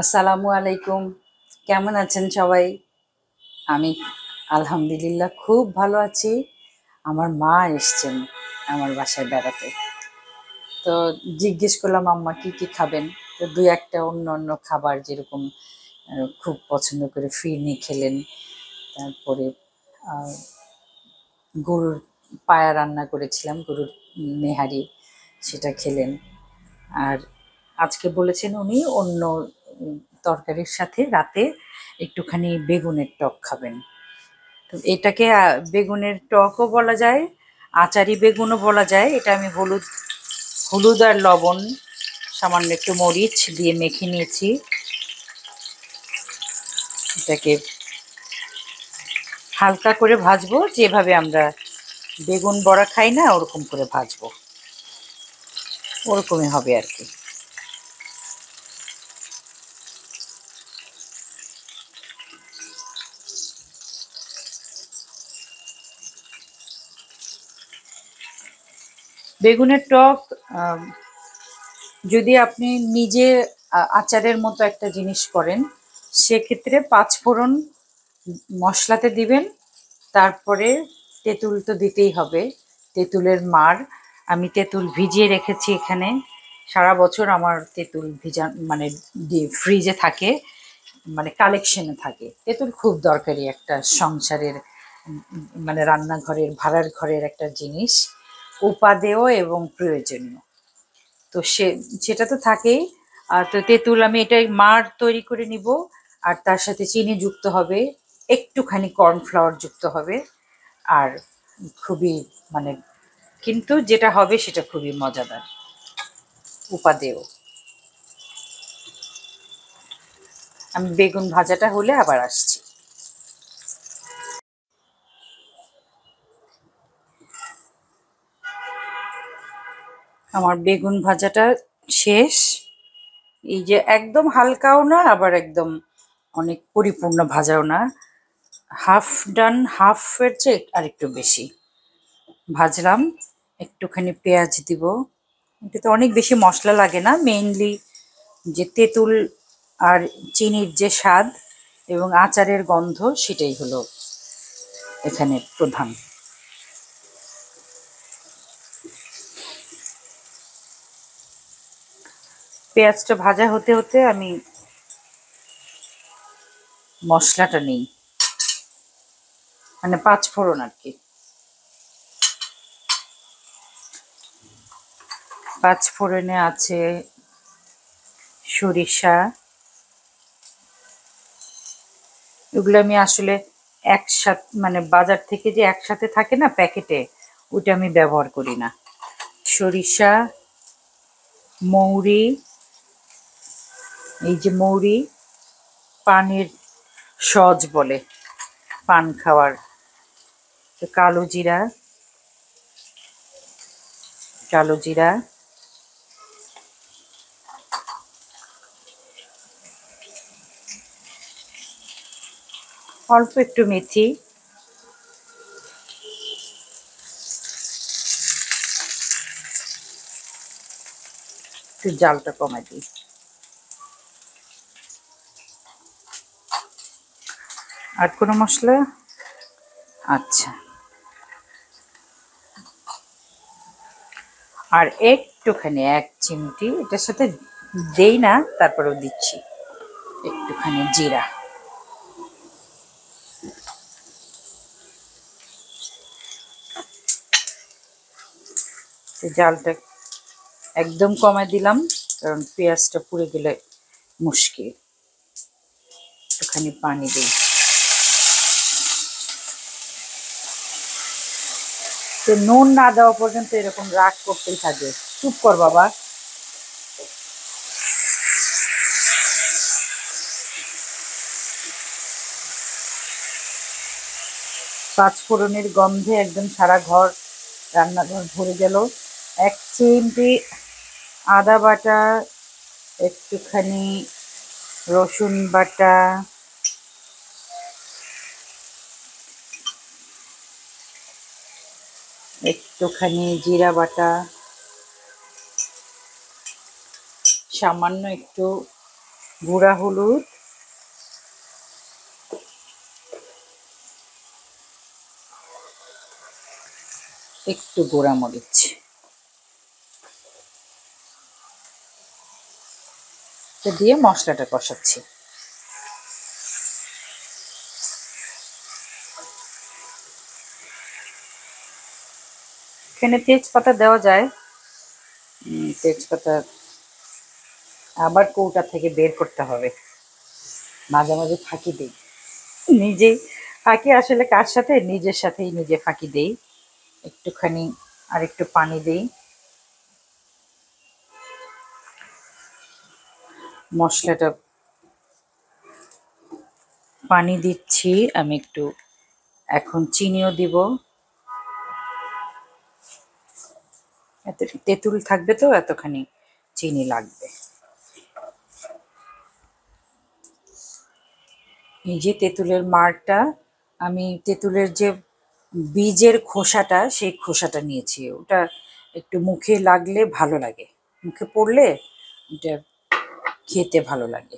আসসালামু আলাইকুম। কেমন আছেন সবাই? আমি আলহামদুলিল্লাহ খুব ভালো আছি। আমার মা এসছেন আমার বাসায় বেড়াতে। তো জিজ্ঞেস করলাম, আম্মা কি খাবেন? তো ২-১ টা অন্য খাবার যেরকম খুব পছন্দ করে ফিরনি খেলেন। তারপরে আ গরুর পায়া রান্না করেছিলাম, গরুর নেহারি, সেটা খেলেন। আর আজকে বলেছেন উনি অন্য তরকারির সাথে রাতে একটুখানি বেগুনের টক খাবেন। তো এটাকে বেগুনের টকও বলা যায়, আচারি বেগুনও বলা যায়। এটা আমি হলুদ হলুদ আর লবণ, সামান্য একটু মরিচ দিয়ে মেখে নিয়েছি। এটাকে হালকা করে ভাজবো, যেভাবে আমরা বেগুন বড়া খাই না ওরকম করে ভাজবো, ওরকমই হবে আর কি। বেগুনের টক আম, যদি আপনি নিজে আচারের মতো একটা জিনিস করেন, সেক্ষেত্রে পাঁচফোড়ন মশলাতে দিবেন। তারপরে তেঁতুল তো দিতেই হবে, তেঁতুলের মাড়। আমি তেঁতুল ভিজিয়ে রেখেছি এখানে। সারা বছর আমার তেঁতুল ভিজা মানে ফ্রিজে থাকে, মানে কালেকশনে থাকে। তেঁতুল খুব দরকারি একটা সংসারের, মানে রান্নাঘরের ভাড়ার ঘরের একটা জিনিস, উপাদেয় এবং প্রয়োজনীয়। তো সেটা তো থাকেই। আর তো তেঁতুল আমি এটাই মাড় তৈরি করে নিব। আর তার সাথে চিনি যুক্ত হবে, একটুখানি কর্নফ্লাওয়ার যুক্ত হবে। আর খুবই মানে, কিন্তু যেটা হবে সেটা খুবই মজাদার, উপাদেয়। আমি বেগুন ভাজাটা হলে আবার আসছি। আমার বেগুন ভাজাটা শেষ। এই যে একদম হালকাও না, আবার একদম অনেক পরিপূর্ণ ভাজাও না, হাফ ডান, হাফের চেয়ে আরেকটু বেশি ভাজলাম। একটুখানি পেঁয়াজ দিব। এটাতে অনেক বেশি মশলা লাগে না, মেইনলি যে তেঁতুল আর চিনির যে স্বাদ এবং আচারের গন্ধ, সেটাই হলো এখানে প্রধান। পেঁয়াজটা ভাজা হতে হতে আমি মশলাটা নিই, মানে পাঁচফোড়ন আর কি। পাঁচফোড়নে আছে সরিষা। এগুলো আমি আসলে একসাথে, মানে বাজার থেকে যে একসাথে থাকে না প্যাকেটে, ওটা আমি ব্যবহার করি না। সরিষা, মৌরি, এই যে মৌরি, পানের সজ বলে, পান খাওয়ার। তো কালো জিরা, কালো জিরা, অল্প একটু মেথি, একটু জালটা কমাই দিই। আর কোনো মশলা? আচ্ছা। আর একটুখানি ১ চিমটি, এটার সাথে দেই না, তারপরেও দিচ্ছি একটুখানি জিরা। তো জালটা একদম কমায় দিলাম, কারণ পেঁয়াজটা পুড়ে গেলে মুশকিল। একটুখানি পানি দিই। তো নুন না দেওয়া পর্যন্ত এরকম রাগ করতেই থাকে। চুপ কর বাবা। পাঁচফোড়নের গন্ধে একদম সারা ঘর, রান্নাঘর ভরে গেল। ১ চিমটি আদা বাটা, একটুখানি রসুন বাটা, একটুখানি জিরা বাটা, সামান্য একটু গুঁড়া হলুদ, একটু গুঁড়া মরিচ, দিয়ে মশলাটা কষাচ্ছি। এখানে তেজপাতা দেওয়া যায়, তেজপাতা আবার কৌটা থেকে বের করতে হবে, মাঝে মাঝে ফাঁকি দিই, নিজেই ফাঁকি আসলে কার সাথে, নিজের সাথেই নিজে ফাঁকি দেই। একটুখানি আর একটু পানি দিই, মশলাটা পানি দিচ্ছি আমি একটু, এখন চিনিও দিব, এত তেঁতুল থাকবে তো এতখানি চিনি লাগবে। এই যে তেঁতুলের মাড়টা, আমি তেঁতুলের যে বীজের খোসাটা, সেই খোসাটা নিয়েছি, ওটা একটু মুখে লাগলে ভালো লাগে, মুখে পড়লে এটা খেতে ভালো লাগে।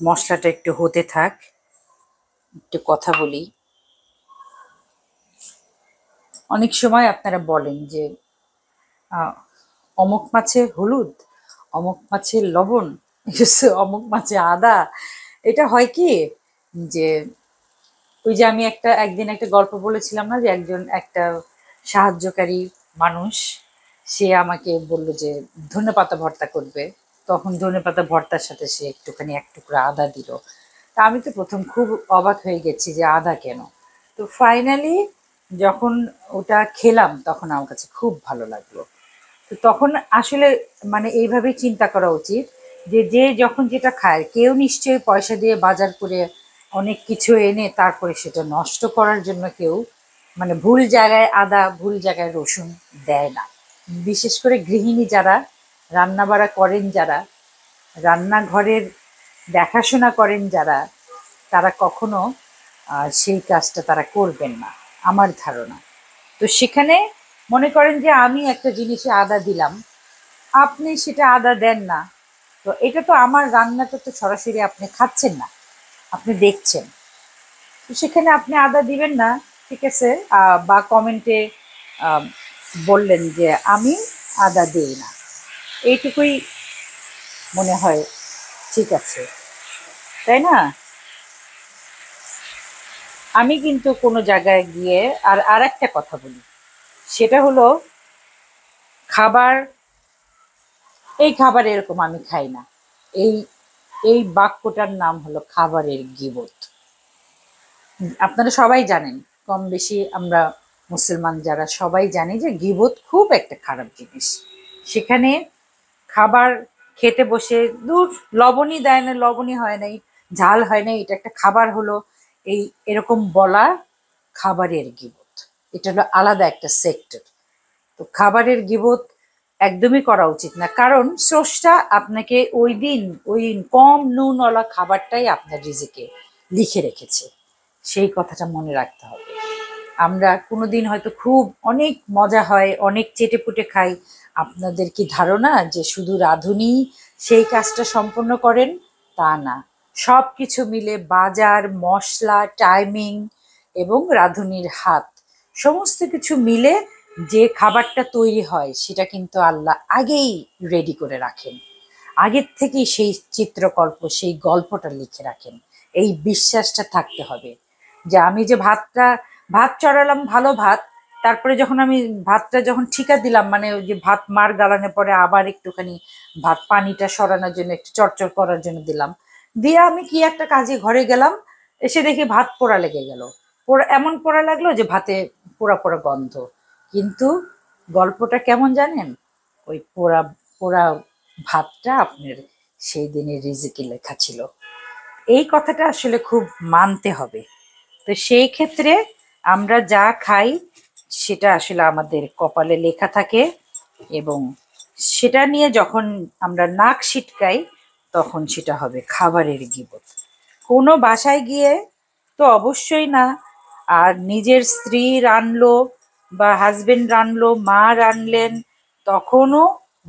মশলাটা একটু হতে থাক, একটু কথা বলি। অনেক সময় আপনারা বলেন যে অমুক মাছে হলুদ, অমুক মাছে লবণ, অমুক মাছে আদা। এটা হয় কি যে, ওই যে আমি একদিন একটা গল্প বলেছিলাম না, যে একটা সাহায্যকারী মানুষ, সে আমাকে বলল যে ধনেপাতা ভর্তা করবে, তখন ধনেপাতা ভর্তার সাথে সে একটুখানি এক টুকরা আদা দিল। তা আমি তো প্রথম খুব অবাক হয়ে গেছি যে আদা কেন। তো ফাইনালি যখন ওটা খেলাম তখন আমার কাছে খুব ভালো লাগলো। তো তখন আসলে মানে এইভাবেই চিন্তা করা উচিত যে যে যখন যেটা খায়, কেউ নিশ্চয়ই পয়সা দিয়ে বাজার করে অনেক কিছু এনে তারপরে সেটা নষ্ট করার জন্য কেউ মানে ভুল জায়গায় আদা, ভুল জায়গায় রসুন দেয় না। বিশেষ করে গৃহিণী যারা রান্না বাড়া করেন, যারা রান্নাঘরের দেখাশোনা করেন, যারা, তারা কখনো সেই কাজটা তারা করবেন না আমার ধারণা। তো সেখানে মনে করেন যে আমি একটা জিনিসে আদা দিলাম, আপনি সেটা আদা দেন না, তো এটা তো আমার রান্নাটা তো সরাসরি আপনি খাচ্ছেন না, আপনি দেখছেন। তো সেখানে আপনি আদা দিবেন না, ঠিক আছে, বা কমেন্টে বললেন যে আমি আদা দিই না, এইটুকুই মনে হয় ঠিক আছে, তাই না? আমি কিন্তু কোনো জায়গায় গিয়ে আর একটা কথা বলি, সেটা হলো খাবার, এই খাবার এরকম আমি খাই না, এই এই বাক্যটার নাম হলো খাবারের গীবত। আপনারা সবাই জানেন, কম বেশি আমরা মুসলমান যারা সবাই জানি যে গীবত খুব একটা খারাপ জিনিস। সেখানে খাবার খেতে বসে দূর, লবণই দেয় না, লবণই হয় নাই, ঝাল হয় নাই, এটা একটা খাবার হলো, এই এরকম বলা খাবারের গীবত। এটা হলো আলাদা একটা সেক্টর। তো খাবারের গীবত একদমই করা উচিত না, কারণ স্রষ্টা আপনাকে ওই দিন ওই কম নুনওয়ালা খাবারটাই আপনার রিজিকে লিখে রেখেছে, সেই কথাটা মনে রাখতে হবে। আমরা কোনোদিন হয়তো খুব অনেক মজা হয়, অনেক চেটেপুটে খাই, আপনাদের কি ধারণা যে শুধু রাঁধুনি সেই কাজটা সম্পন্ন করেন? তা না, সব কিছু মিলে বাজার, মশলা, টাইমিং এবং রাঁধুনির হাত, সমস্ত কিছু মিলে যে খাবারটা তৈরি হয় সেটা কিন্তু আল্লাহ আগেই রেডি করে রাখেন, আগের থেকেই সেই চিত্রকল্প, সেই গল্পটা লিখে রাখেন। এই বিশ্বাসটা থাকতে হবে যে আমি যে ভাত চড়ালাম, ভালো ভাত, তারপরে যখন আমি ভাতটা যখন ঠিকা দিলাম, মানে ওই যে ভাত মার গালানোর পরে আবার একটুখানি ভাত পানিটা সরানোর জন্য একটু চড়চড় করার জন্য দিলাম, দিয়ে আমি কি একটা কাজে ঘরে গেলাম, এসে দেখি ভাত পোড়া লেগে গেল, পোড়া এমন পোড়া লাগলো যে ভাতে পোড়া পোড়া গন্ধ। কিন্তু গল্পটা কেমন জানেন? ওই পোড়া পোড়া ভাতটা আপনার সেই দিনের রিজিকে লেখা ছিল। এই কথাটা আসলে খুব মানতে হবে। তো সেই ক্ষেত্রে আমরা যা খাই সেটা আসলে আমাদের কপালে লেখা থাকে, এবং সেটা নিয়ে যখন আমরা নাক সিটকাই তখন সেটা হবে খাবারের গীবত। কোনো বাসায় গিয়ে তো অবশ্যই না, আর নিজের স্ত্রী রান্নলো বা হাজবেন্ড রান্নলো, মা রান্নলেন, তখনও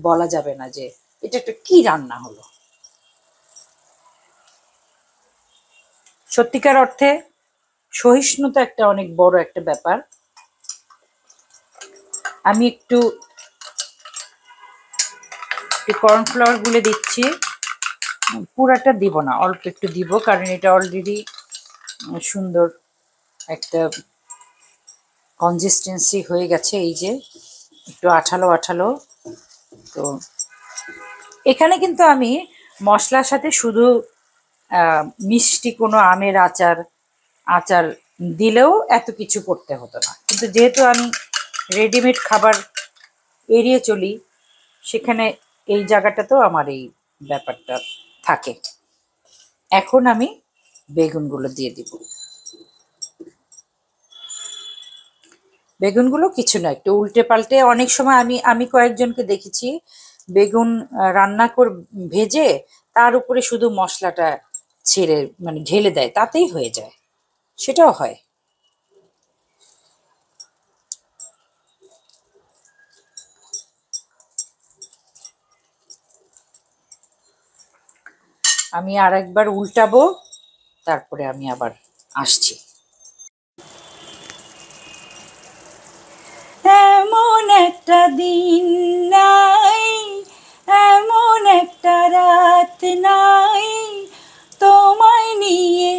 বলা যাবে না যে এটা একটা কি রান্না হলো। সত্যিকার অর্থে সহিষ্ণুতা একটা অনেক বড় একটা ব্যাপার। আমি একটু কর্নফ্লাওয়ার গুলে দিচ্ছি, পুরাটা দিব না, অল্প একটু দিব, কারণ এটা অলরেডি সুন্দর একটা কনসিস্টেন্সি হয়ে গেছে। এই যে একটু আঠালো আঠালো। তো এখানে কিন্তু আমি মশলার সাথে শুধু মিষ্টি কোনো আমের আচার আচার দিলেও এত কিছু করতে হতো না, কিন্তু যেহেতু আমি রেডিমেড খাবার এড়িয়ে চলি, সেখানে এই জায়গাটাতেও আমার এই ব্যাপারটা থাকে। এখন আমি বেগুনগুলো দিয়ে দিব। বেগুনগুলো কিছু না, একটু উল্টে পাল্টে, অনেক সময় আমি কয়েকজনকে দেখেছি বেগুন রান্না ভেজে তার উপরে শুধু মশলাটা ছেড়ে মানে ঢেলে দেয়, তাতেই হয়ে যায়, সেটাও হয়। আমি আর একবার উল্টাবো, তারপরে আমি আবার আসছি। এমন একটা দিন নাই, এমন একটা রাত নাই, তোমায় নিয়ে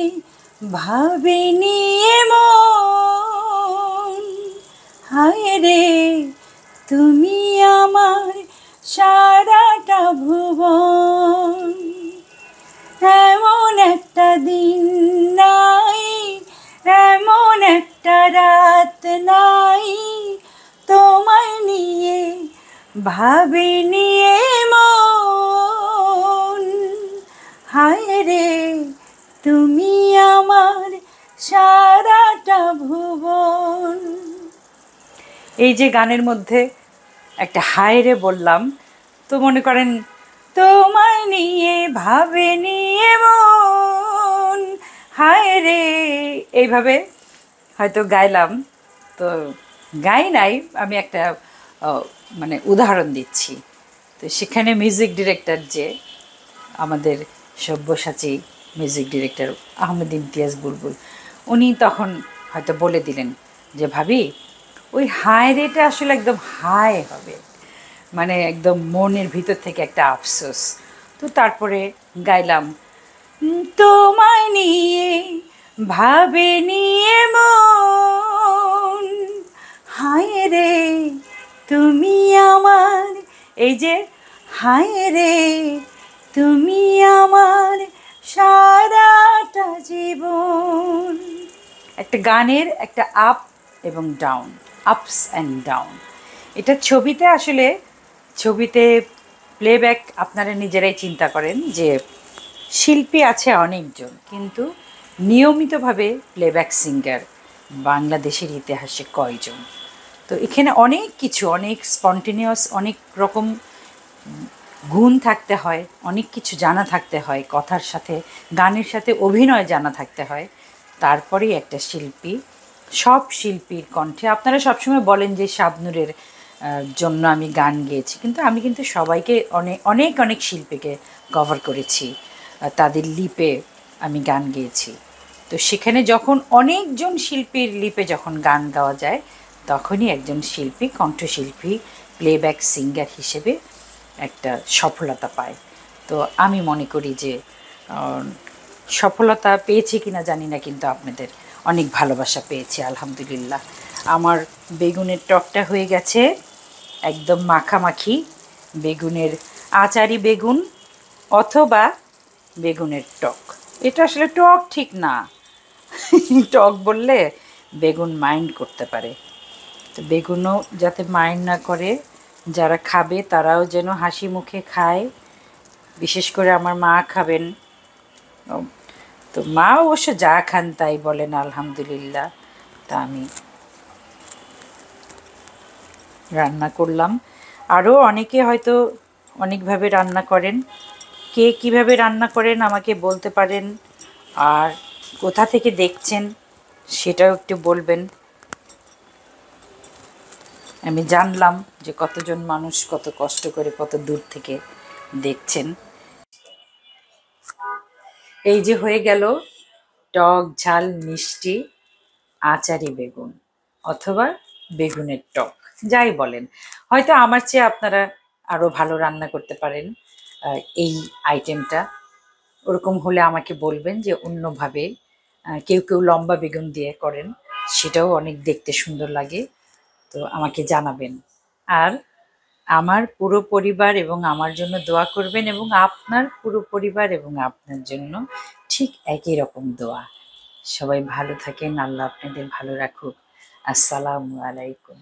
ভাবিনি এমন। হায় রে তুমি আমার সারাটা ভুবন। এমন একটা দিন নাই, এমন একটা রাত নাই, তোমায় নিয়ে ভাবিনি এমন। হায় রে তুমি আমার সারাটা ভুবন। এই যে গানের মধ্যে একটা হায় রে বললাম, তো মনে করেন তোমায় নিয়ে ভাবেনি এমন, হায় রে, এইভাবে হয়তো গাইলাম। তো গাই নাই, আমি একটা মানে উদাহরণ দিচ্ছি। তো সেখানে মিউজিক ডিরেক্টর যে আমাদের সব্যসাচী মিউজিক ডিরেক্টর আহমেদ ইমতিয়াজ বুলবুল, উনি তখন হয়তো বলে দিলেন যে ভাবি ওই হায় রেটা আসলে একদম হায় হবে, মানে একদম মনের ভিতর থেকে একটা আফসোস। তো তারপরে গাইলাম, তোমায় নিয়ে ভাবেনি এমন, হায় রে তুমি আমার, এই যে হায় রে তুমি আমার সারাটা জীবন। একটা গানের একটা আপ এবং ডাউন, আপস অ্যান্ড ডাউন। এটা ছবিতে আসলে, ছবিতে প্লেব্যাক আপনারা নিজেরাই চিন্তা করেন যে শিল্পী আছে অনেকজন, কিন্তু নিয়মিতভাবে প্লেব্যাক সিঙ্গার বাংলাদেশের ইতিহাসে কয়জন? তো এখানে অনেক কিছু, অনেক স্পন্টেনিয়াস, অনেক রকম গুণ থাকতে হয়, অনেক কিছু জানা থাকতে হয়, কথার সাথে গানের সাথে অভিনয় জানা থাকতে হয়, তারপরেই একটা শিল্পী। সব শিল্পীর কণ্ঠে, আপনারা সবসময় বলেন যে শাবনূরের জন্য আমি গান গেয়েছি, কিন্তু আমি কিন্তু সবাইকে অনেক অনেক অনেক শিল্পীকে কভার করেছি, তাদের লিপে আমি গান গেয়েছি। তো সেখানে যখন অনেকজন শিল্পীর লিপে যখন গান গাওয়া যায়, তখনই একজন শিল্পী, কণ্ঠশিল্পী, প্লেব্যাক সিঙ্গার হিসেবে একটা সফলতা পায়। তো আমি মনে করি যে সফলতা পেয়েছি কিনা জানি না, কিন্তু আপনাদের অনেক ভালোবাসা পেয়েছি আলহামদুলিল্লাহ। আমার বেগুনের টকটা হয়ে গেছে একদম মাখামাখি, বেগুনের আচারি বেগুন অথবা বেগুনের টক। এটা আসলে টক ঠিক না, টক বললে বেগুন মাইন্ড করতে পারে। তো বেগুনও যাতে মাইন্ড না করে, যারা খাবে তারাও যেন হাসি মুখে খায়। বিশেষ করে আমার মা খাবেন, তো মা অবশ্য যা খান তাই বলেন আলহামদুলিল্লাহ। তা আমি রান্না করলাম। আরও অনেকে হয়তো অনেকভাবে রান্না করেন, কে কীভাবে রান্না করেন আমাকে বলতে পারেন, আর কোথা থেকে দেখছেন সেটাও একটু বলবেন। আমি জানলাম যে কতজন মানুষ কত কষ্ট করে কত দূর থেকে দেখছেন। এই যে হয়ে গেল টক ঝাল মিষ্টি আচারি বেগুন অথবা বেগুনের টক, যাই বলেন। হয়তো আমার চেয়ে আপনারা আরো ভালো রান্না করতে পারেন এই আইটেমটা। ওরকম হলে আমাকে বলবেন যে অন্যভাবে কেউ কেউ লম্বা বেগুন দিয়ে করেন, সেটাও অনেক দেখতে সুন্দর লাগে। তো আমাকে জানাবেন। আর আমার পুরো পরিবার এবং আমার জন্য দোয়া করবেন, এবং আপনার পুরো পরিবার এবং আপনার জন্য ঠিক একই রকম দোয়া। সবাই ভালো থাকেন, আল্লাহ আপনাদের ভালো রাখুক। আসসালামু আলাইকুম।